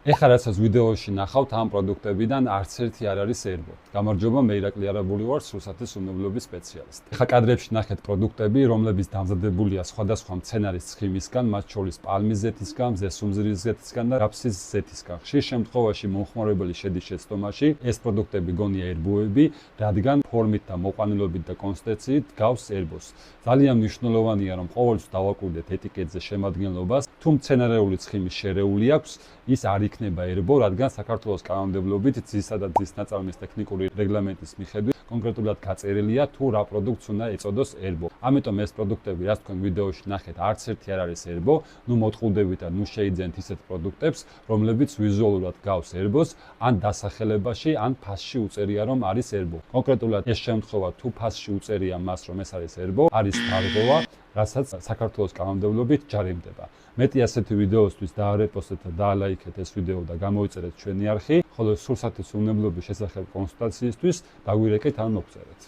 ეხლა რასაც ვიდეოში ნახავთ ამ პროდუქტებიდან არც ერთი არ არის ერბო. გამარჯობა, მე ირაკლი არაბული ვარ, სურსათის უნებლობის სპეციალისტი. ეხლა კადრებში ნახეთ პროდუქტები, რომლებიც დამზადებულია სხვადასხვა მცენარის ცხიმისგან, მათ შორის პალმის ზეთისგან, მზესუმზრის ზეთისგან და რაფსის ზეთისგან. ხშირ შემთხვევაში მომხმარებელი შედის შეცდომაში, ეს პროდუქტები გონია ერბოები, რადგან ფორმით და მოყვანილობით და კონსტენციით გავს ერბოს. ძალიან მნიშვნელოვანია, რომ ყოველთვის დავაკვირდეთ ეტიკეტზე შემადგენლობას, თუ მცენარეული ცხიმი შერეული აქვს, ის არ იქნება ერბო, რადგან საქართველოს კანონმდებლობით ძისა და ძის ნაწარმის ტექნიკური რეგლამენტის მიხედვით კონკრეტულად გაწერილია თუ რა პროდუქტს უნდა ეწოდოს ერბო. ამიტომ ეს პროდუქტები, რაც თქვენ ვიდეოში ნახეთ, არც ერთი არ არის ერბო. ნუ მოტყუდებით და ნუ შეიძენთ ისეთ პროდუქტებს, რომლებიც ვიზუალურად გავს ერბოს, ან დასახელებაში, ან ფასში უწერია, რომ არის ერბო. კონკრეტულად ეს შემთხვევა თუ ფასში უწერია მას, რომ ეს არის ერბო, არის დარღვევა, რასაც საქართველოს კანონმდებლობით ჯარიმდება. მეტი ასეთი ვიდეოსთვის დაარეპოსტეთ და დაალაიქეთ ეს ვიდეო და გამოიწერეთ ჩვენი არხი, ხოლო სურსათის უნებლობის შესახებ კონსულტაციისთვის დაგვირეკეთ ან მოგწერეთ.